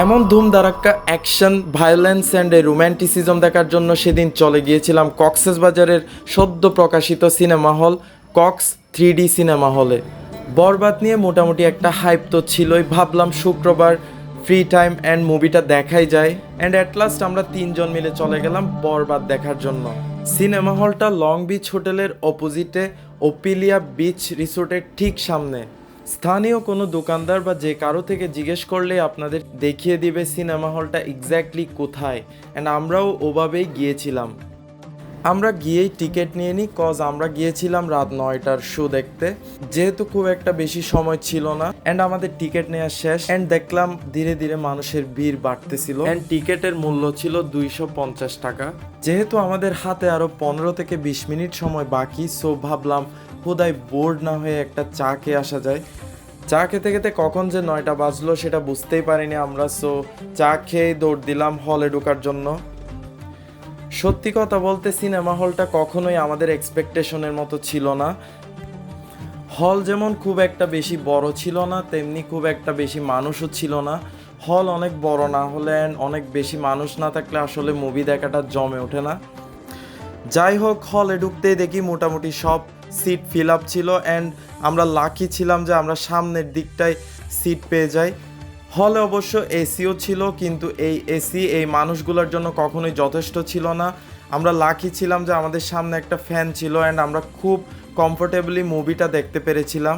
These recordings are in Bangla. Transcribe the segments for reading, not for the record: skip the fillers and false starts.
এমন ধুমধারাক্কা অ্যাকশন, ভায়োলেন্স অ্যান্ড রোম্যান্টিসিজম দেখার জন্য সেদিন চলে গিয়েছিলাম কক্সবাজারের সদ্য প্রকাশিত cinema hall Cox 3D cinema হলে। বরবাদ নিয়ে মোটামুটি একটা হাইপ তো ছিলই, ভাবলাম শুক্রবার ফ্রি টাইম অ্যান্ড মুভিটা দেখাই যায়। অ্যান্ড অ্যাট লাস্ট আমরা তিনজন মিলে চলে গেলাম বরবাদ দেখার জন্য। সিনেমা হলটা লং বিচ হোটেলের অপোজিটে ওপিলিয়া বিচ রিসোর্টের ঠিক সামনে। স্থানীয় কোনো দোকানদার বা যে কারো থেকে জিজ্ঞেস করলে আপনাদের দেখিয়ে দিবে সিনেমা হলটা এক্স্যাক্টলি কোথায়। অ্যান্ড আমরাও ওভাবেই গিয়েছিলাম। আমরা গিয়েই টিকিট নিয়ে নিই, কজ আমরা গিয়েছিলাম রাত 9টার শো দেখতে, যেহেতু খুব একটা বেশি সময় ছিল না। অ্যান্ড আমাদের টিকিট নেওয়া শেষ। অ্যান্ড দেখলাম ধীরে ধীরে মানুষের ভিড় বাড়তেছিল। অ্যান্ড টিকিটের মূল্য ছিল 250 টাকা। যেহেতু আমাদের হাতে আরও 15 থেকে 20 মিনিট সময় বাকি, সো ভাবলাম হুদায় বোর্ড না হয়ে একটা চা খেয়ে আসা যায়। চা খেতে খেতে কখন যে 9টা বাজলো সেটা বুঝতেই পারিনি আমরা। সো চা খেয়ে দৌড় দিলাম হলে ঢোকার জন্য। সত্যি কথা বলতে সিনেমা হলটা কখনোই আমাদের এক্সপেকটেশনের মতো ছিল না। হল যেমন খুব একটা বেশি বড় ছিল না, তেমনি খুব একটা বেশি মানুষও ছিল না। হল অনেক বড় না হলে অনেক বেশি মানুষ না থাকলে আসলে মুভি দেখাটা জমে ওঠে না। যাই হোক, হলে ঢুকতেই দেখি মোটামুটি সব সিট ফিল আপ ছিল। অ্যান্ড আমরা লাকি ছিলাম যে আমরা সামনের দিকটায় সিট পেয়ে যাই। হলে অবশ্য এসিও ছিল, কিন্তু এই এসি এই মানুষগুলোর জন্য কখনোই যথেষ্ট ছিল না। আমরা লাকি ছিলাম যে আমাদের সামনে একটা ফ্যান ছিল। অ্যান্ড আমরা খুব কমফোর্টেবলি মুভিটা দেখতে পেরেছিলাম।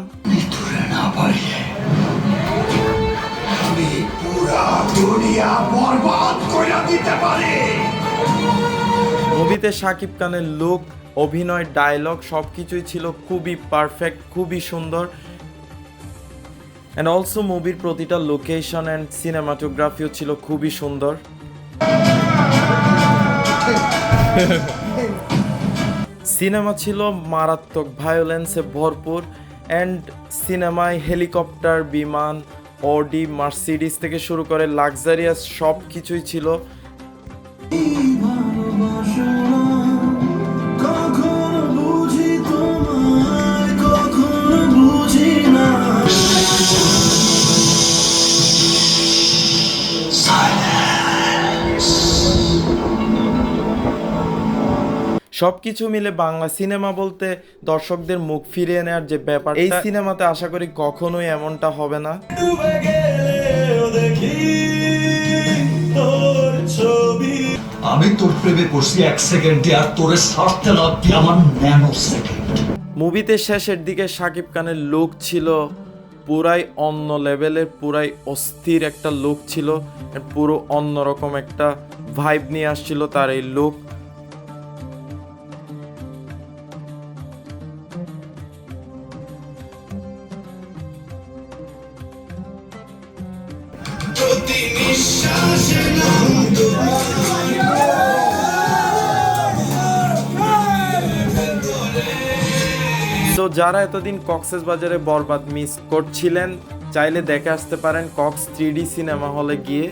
মুভিতে শাকিব খানের লুক, অভিনয়, ডায়লগ সব কিছুই ছিল খুবই পারফেক্ট, খুবই সুন্দর। অ্যান্ড অলসো মুভির প্রতিটা লোকেশন অ্যান্ড সিনেমাটোগ্রাফিও ছিল খুবই সুন্দর। সিনেমা ছিল মারাত্মক ভায়োলেন্সে ভরপুর। অ্যান্ড সিনেমায় হেলিকপ্টার, বিমান, অডি, মার্সিডিস থেকে শুরু করে লাক্সারিয়াস সব কিছুই ছিল। সবকিছু মিলে বাংলা সিনেমা বলতে দর্শকদের মুখ ফিরিয়ে নেওয়ার যে ব্যাপার, এই সিনেমাতে আশা করি কখনোই এমনটা হবে না। আমি তোর প্রেমে পড়ছি 1 সেকেন্ডে, আর তোরে ছাড়তে লাগবে আমার ন্যানো সেকেন্ড। মুভিতে শেষের দিকে শাকিব খানের লুক ছিল পুরাই অন্য লেভেলের, পুরাই অস্থির একটা লুক ছিল। পুরো অন্যরকম একটা ভাইব নিয়ে আসছিল তার এই লুক। তো যারা এতদিন কক্সবাজারে বরবাদ মিস করছিলেন, চাইলে দেখে আসতে পারেন কক্স 3D সিনেমা হলে গিয়ে।